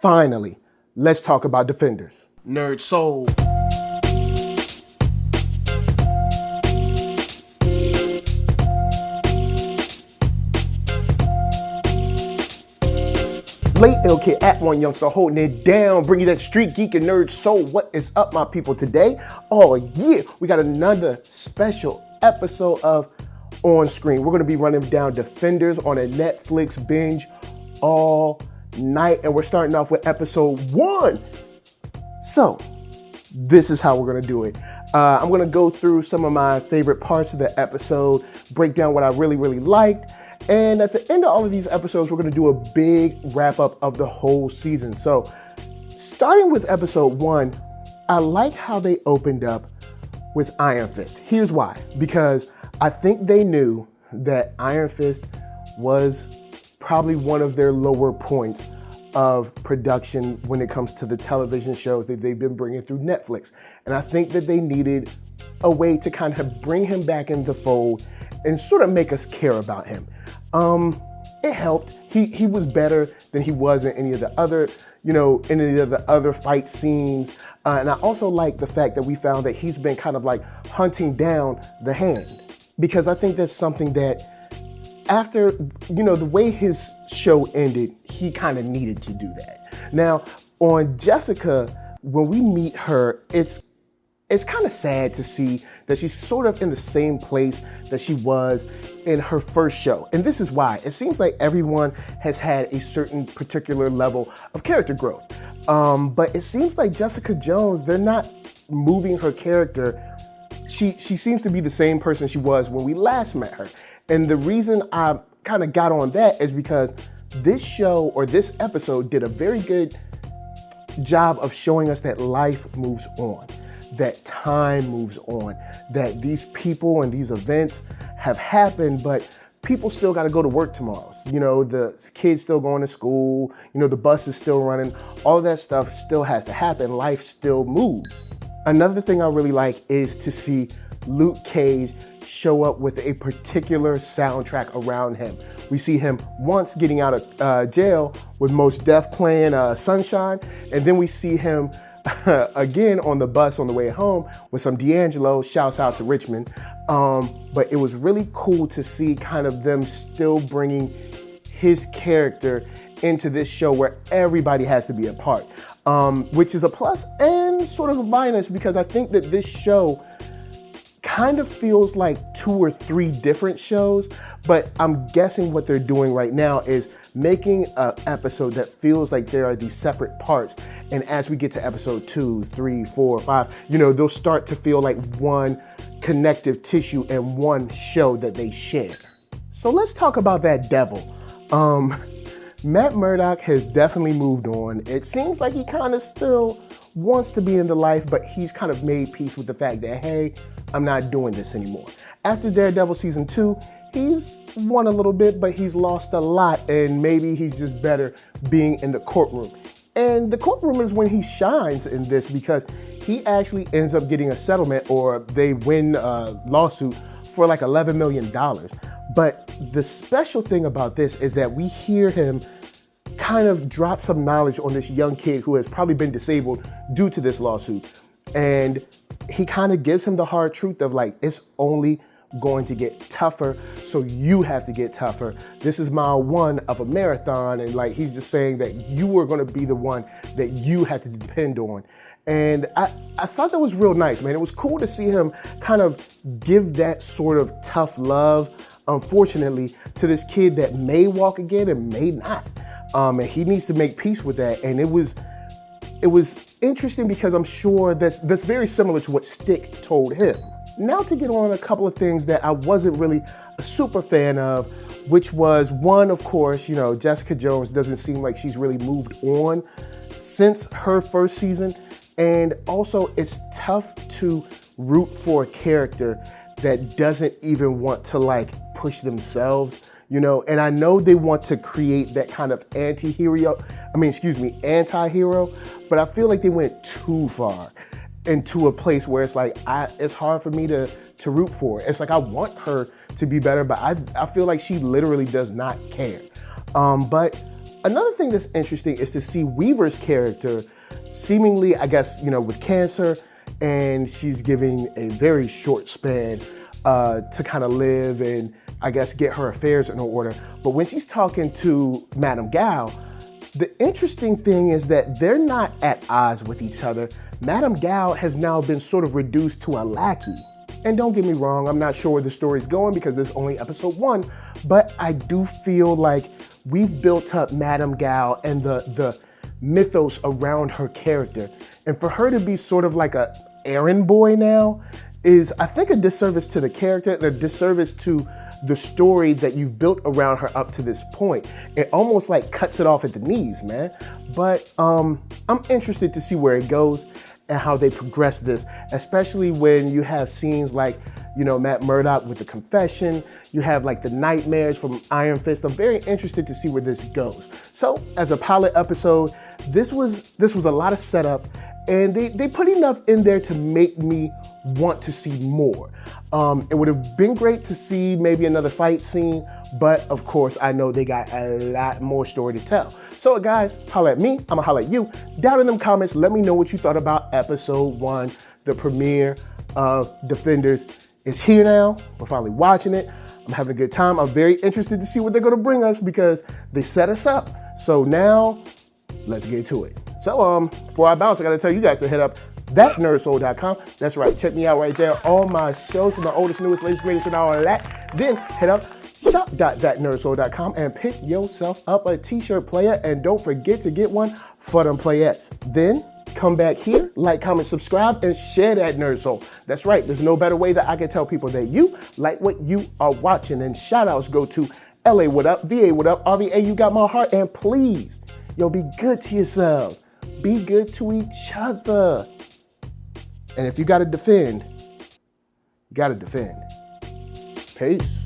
Finally, let's talk about Defenders. NERDSoul. Late Ill Kid at OneYoungsta holding it down, bringing that street geek and nerd soul. What is up, my people? Today, we got another special episode of On Screen. We're going to be running down Defenders on a Netflix binge all night, and we're starting off with episode 1. So, this is how we're going to do it. I'm going to go through some of my favorite parts of the episode, break down what I really liked, and at the end of all of these episodes, we're going to do a big wrap-up of the whole season. So, starting with episode 1, I like how they opened up with Iron Fist. Here's why. Because I think they knew that Iron Fist was probably one of their lower points of production when it comes to the television shows that they've been bringing through Netflix. And I think that they needed a way to kind of bring him back in the fold and sort of make us care about him. It helped. He was better than he was in any of the other fight scenes. And I also like the fact that we found that he's been kind of like hunting down the Hand, because I think that's something that after, the way his show ended, he kind of needed to do that. Now, on Jessica, when we meet her, it's kind of sad to see that she's sort of in the same place that she was in her first show. And this is why. It seems like everyone has had a certain particular level of character growth. But it seems like Jessica Jones, they're not moving her character. She seems to be the same person she was when we last met her. And the reason I kind of got on that is because this show or this episode did a very good job of showing us that life moves on, that time moves on, that these people and these events have happened, but people still got to go to work tomorrow. The kids still going to school, the bus is still running, all of that stuff still has to happen. Life still moves. Another thing I really like is to see Luke Cage show up with a particular soundtrack around him. We see him once getting out of jail with Mos Def playing Sunshine, and then we see him again on the bus on the way home with some D'Angelo. Shouts out to Richmond. But it was really cool to see kind of them still bringing his character into this show where everybody has to be a part, which is a plus and sort of a minus, because I think that this show kind of feels like 2 or 3 different shows, but I'm guessing what they're doing right now is making an episode that feels like there are these separate parts. And as we get to episode 2, 3, 4, 5, they'll start to feel like one connective tissue and one show that they share. So let's talk about that devil. Matt Murdock has definitely moved on. It seems like he kind of still wants to be in the life, but he's kind of made peace with the fact that, hey, I'm not doing this anymore. After Daredevil season 2, he's won a little bit, but he's lost a lot, and maybe he's just better being in the courtroom. And the courtroom is when he shines in this, because he actually ends up getting a settlement, or they win a lawsuit for like $11 million. But the special thing about this is that we hear him kind of drop some knowledge on this young kid who has probably been disabled due to this lawsuit. And he kind of gives him the hard truth of like, it's only going to get tougher, so you have to get tougher. This is mile 1 of a marathon, and like he's just saying that you are going to be the one that you have to depend on. And I thought that was real nice, man. It was cool to see him kind of give that sort of tough love, unfortunately, to this kid that may walk again and may not. And he needs to make peace with that. And it was interesting because I'm sure that's very similar to what Stick told him. Now to get on a couple of things that I wasn't really a super fan of, which was one, of course, Jessica Jones doesn't seem like she's really moved on since her first season. And also it's tough to root for a character that doesn't even want to like push themselves, and I know they want to create that kind of anti-hero, but I feel like they went too far into a place where it's like, it's hard for me to root for. It's like, I want her to be better, but I feel like she literally does not care. But Another thing that's interesting is to see Weaver's character seemingly, I guess, with cancer, and she's giving a very short span to kind of live and, I guess, get her affairs in order. But when she's talking to Madame Gao, the interesting thing is that they're not at odds with each other. Madame Gao has now been sort of reduced to a lackey. And don't get me wrong, I'm not sure where the story's going because this is only episode 1, but I do feel like we've built up Madame Gao and the mythos around her character. And for her to be sort of like a errand boy now is, I think, a disservice to the character and a disservice to the story that you've built around her up to this point. It almost like cuts it off at the knees, man. But I'm interested to see where it goes and how they progress this, especially when you have scenes like, Matt Murdock with the confession, you have like the nightmares from Iron Fist. I'm very interested to see where this goes. So as a pilot episode, this was a lot of setup, and they put enough in there to make me want to see more. It would have been great to see maybe another fight scene, but of course I know they got a lot more story to tell. So guys, holla at me, I'ma holla at you. Down in them comments, let me know what you thought about episode 1, the premiere of Defenders. It's here now, we're finally watching it. I'm having a good time. I'm very interested to see what they're gonna bring us because they set us up. So now, let's get to it. So before I bounce, I gotta tell you guys to hit up NERDSoul.com. That's right, check me out right there. All my shows from the oldest, newest, latest, greatest, and all of that. Then hit up shop.NERDSoul.com and pick yourself up a t-shirt, player, and don't forget to get one for them playettes. Then come back here, like, comment, subscribe, and share that Nerd Soul. That's right, there's no better way that I can tell people that you like what you are watching. And shout outs go to LA, what up, VA, what up, RVA, you got my heart. And please, be good to yourself. Be good to each other. And if you gotta defend, you gotta defend. Peace.